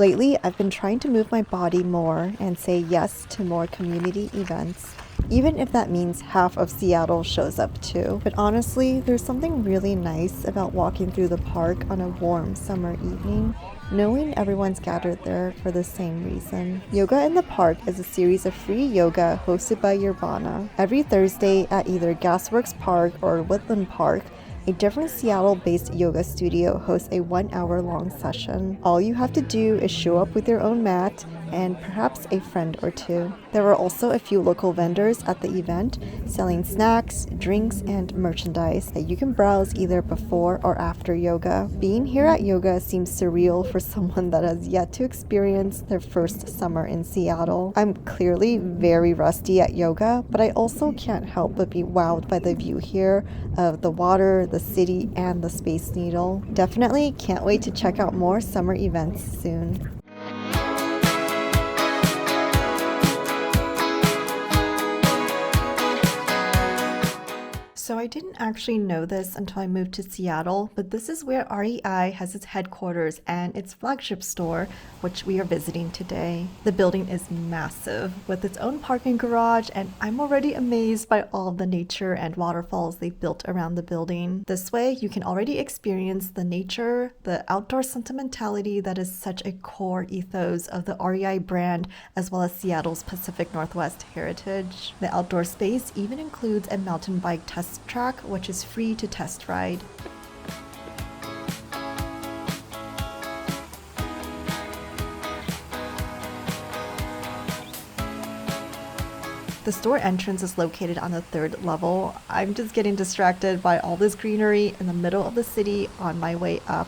Lately, I've been trying to move my body more and say yes to more community events, even if that means half of Seattle shows up too. But honestly, there's something really nice about walking through the park on a warm summer evening, knowing everyone's gathered there for the same reason. Yoga in the Park is a series of free yoga hosted by Yerbana. Every Thursday at either Gasworks Park or Woodland Park, a different Seattle-based yoga studio hosts a 1-hour-long session. All you have to do is show up with your own mat and perhaps a friend or two. There are also a few local vendors at the event selling snacks, drinks, and merchandise that you can browse either before or after yoga. Being here at yoga seems surreal for someone that has yet to experience their first summer in Seattle. I'm clearly very rusty at yoga, but I also can't help but be wowed by the view here of the water, the city, and the Space Needle. Definitely can't wait to check out more summer events soon. So I didn't actually know this until I moved to Seattle, but this is where REI has its headquarters and its flagship store, which we are visiting today. The building is massive, with its own parking garage, and I'm already amazed by all the nature and waterfalls they've built around the building. This way, you can already experience the nature, the outdoor sentimentality that is such a core ethos of the REI brand, as well as Seattle's Pacific Northwest heritage. The outdoor space even includes a mountain bike test track, which is free to test ride. The store entrance is located on the 3rd level. I'm just getting distracted by all this greenery in the middle of the city on my way up.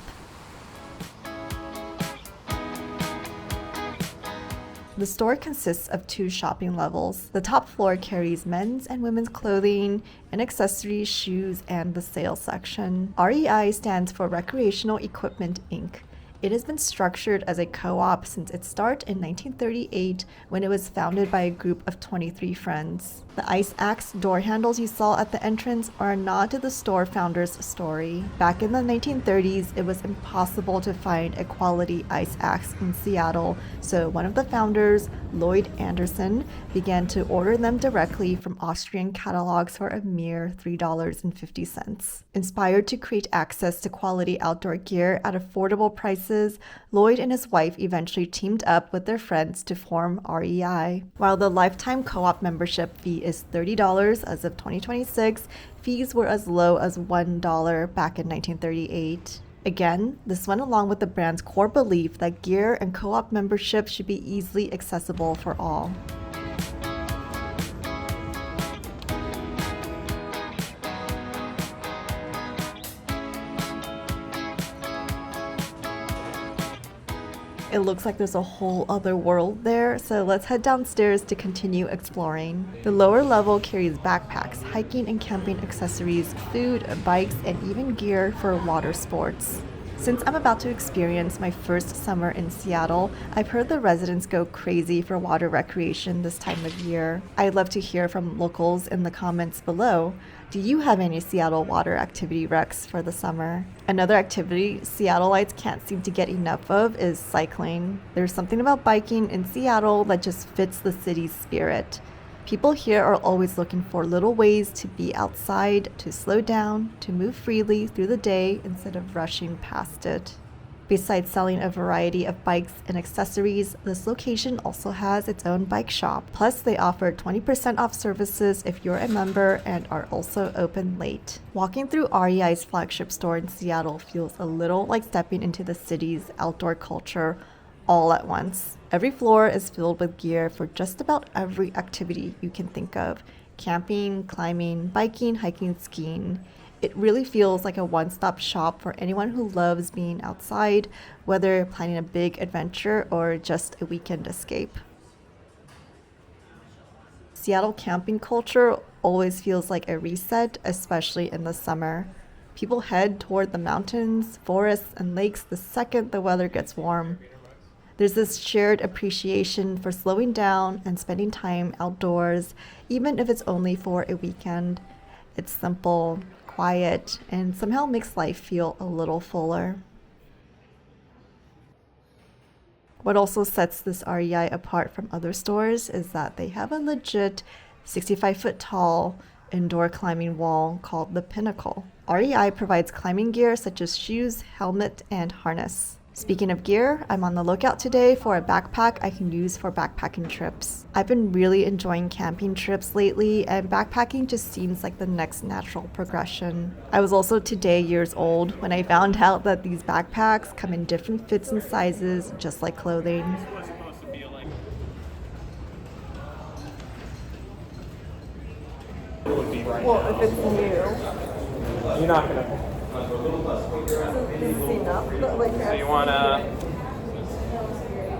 The store consists of 2 shopping levels. The top floor carries men's and women's clothing and accessories, shoes, and the sales section. REI stands for Recreational Equipment, Inc. It has been structured as a co-op since its start in 1938 when it was founded by a group of 23 friends. The ice axe door handles you saw at the entrance are a nod to the store founder's story. Back in the 1930s, it was impossible to find a quality ice axe in Seattle, so one of the founders, Lloyd Anderson, began to order them directly from Austrian catalogs for a mere $3.50. Inspired to create access to quality outdoor gear at affordable prices, Lloyd and his wife eventually teamed up with their friends to form REI. While the lifetime co-op membership fee is $30 as of 2026, fees were as low as $1 back in 1938. Again, this went along with the brand's core belief that gear and co-op membership should be easily accessible for all. It looks like there's a whole other world there, so let's head downstairs to continue exploring. The lower level carries backpacks, hiking and camping accessories, food, bikes, and even gear for water sports. Since I'm about to experience my first summer in Seattle, I've heard the residents go crazy for water recreation this time of year. I'd love to hear from locals in the comments below. Do you have any Seattle water activity recs for the summer? Another activity Seattleites can't seem to get enough of is cycling. There's something about biking in Seattle that just fits the city's spirit. People here are always looking for little ways to be outside, to slow down, to move freely through the day instead of rushing past it. Besides selling a variety of bikes and accessories, this location also has its own bike shop. Plus, they offer 20% off services if you're a member and are also open late. Walking through REI's flagship store in Seattle feels a little like stepping into the city's outdoor culture all at once. Every floor is filled with gear for just about every activity you can think of: camping, climbing, biking, hiking, skiing. It really feels like a one-stop shop for anyone who loves being outside, whether planning a big adventure or just a weekend escape. Seattle camping culture always feels like a reset, especially in the summer. People head toward the mountains, forests, and lakes the second the weather gets warm. There's this shared appreciation for slowing down and spending time outdoors, even if it's only for a weekend. It's simple, quiet, and somehow makes life feel a little fuller. What also sets this REI apart from other stores is that they have a legit 65-foot tall indoor climbing wall called the Pinnacle. REI provides climbing gear such as shoes, helmet, and harness. Speaking of gear, I'm on the lookout today for a backpack I can use for backpacking trips. I've been really enjoying camping trips lately, and backpacking just seems like the next natural progression. I was also today years old when I found out that these backpacks come in different fits and sizes, just like clothing. Well, if it's new, You're not gonna. this is enough. So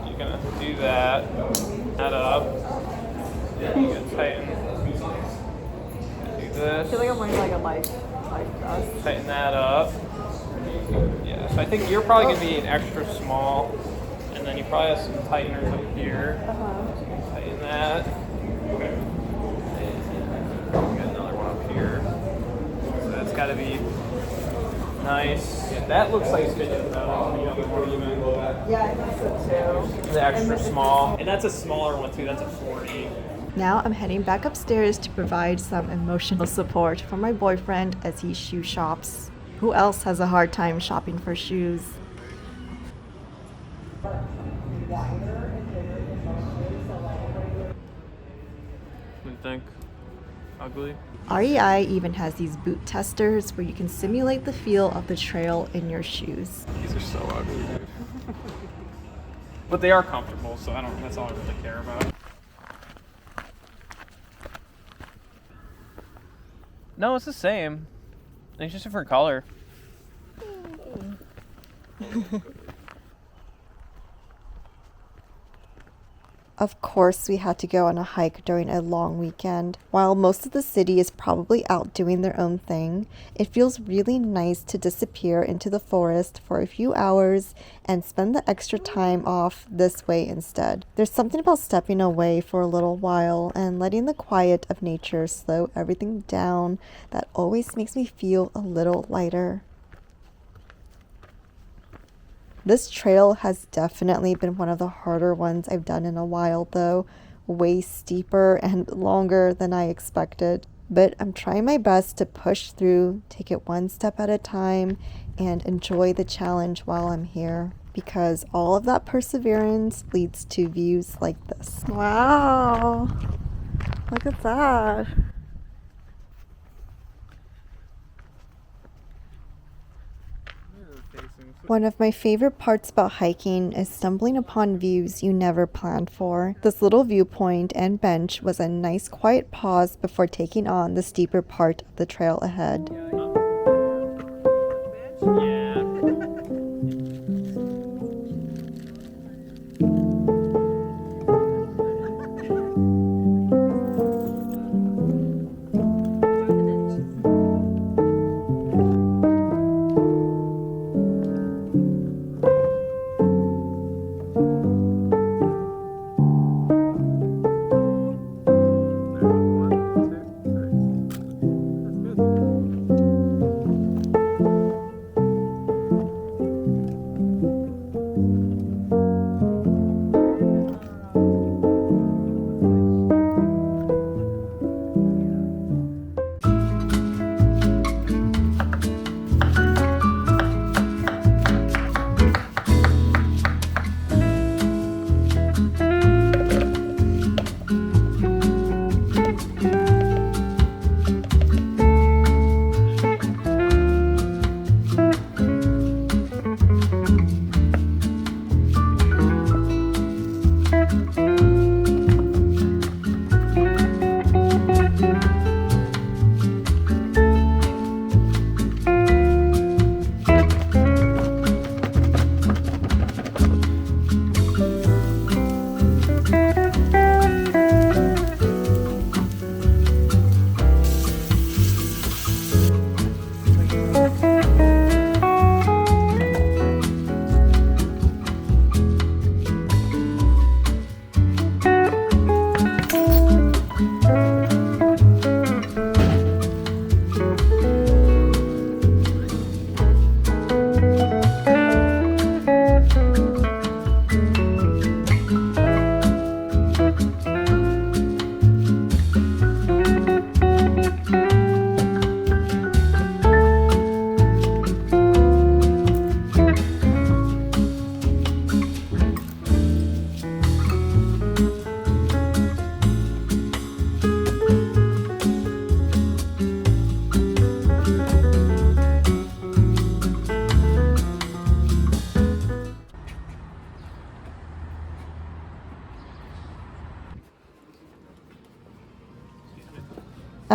you're gonna do that up. You can tighten. Do I this. feel like I'm wearing like a life vest. Tighten that up. Yeah. So I think you're probably gonna be an extra small, and then you probably have some tighteners up here. Tighten that. And got another one up here. So that's got to be nice. Yeah, that looks like it's fitting better. Yeah, I think so too. The extra small. And that's a smaller one too. That's a 40. Now I'm heading back upstairs to provide some emotional support for my boyfriend as he shoe shops. Who else has a hard time shopping for shoes? You think? Ugly? REI even has these boot testers where you can simulate the feel of the trail in your shoes. These are so ugly, dude. But they are comfortable, so that's all I really care about. No, it's the same. It's just a different color. Of course, we had to go on a hike during a long weekend. While most of the city is probably out doing their own thing, it feels really nice to disappear into the forest for a few hours and spend the extra time off this way instead. There's something about stepping away for a little while and letting the quiet of nature slow everything down that always makes me feel a little lighter. This trail has definitely been one of the harder ones I've done in a while though, way steeper and longer than I expected. But I'm trying my best to push through, take it one step at a time, and enjoy the challenge while I'm here. Because all of that perseverance leads to views like this. Wow, look at that. One of my favorite parts about hiking is stumbling upon views you never planned for. This little viewpoint and bench was a nice quiet pause before taking on the steeper part of the trail ahead.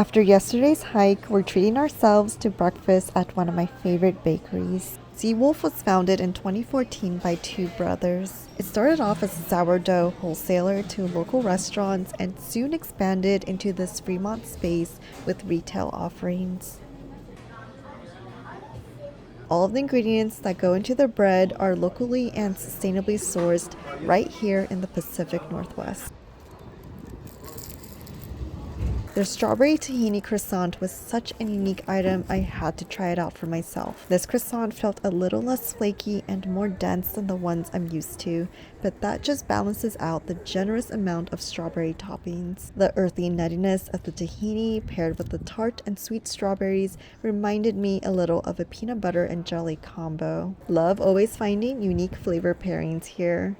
After yesterday's hike, we're treating ourselves to breakfast at one of my favorite bakeries. Seawolf was founded in 2014 by two brothers. It started off as a sourdough wholesaler to local restaurants and soon expanded into this Fremont space with retail offerings. All of the ingredients that go into the bread are locally and sustainably sourced right here in the Pacific Northwest. Their strawberry tahini croissant was such a unique item, I had to try it out for myself. This croissant felt a little less flaky and more dense than the ones I'm used to, but that just balances out the generous amount of strawberry toppings. The earthy nuttiness of the tahini paired with the tart and sweet strawberries reminded me a little of a peanut butter and jelly combo. Love always finding unique flavor pairings here.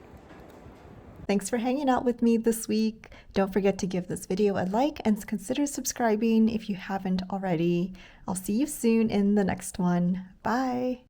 Thanks for hanging out with me this week. Don't forget to give this video a like and consider subscribing if you haven't already. I'll see you soon in the next one. Bye!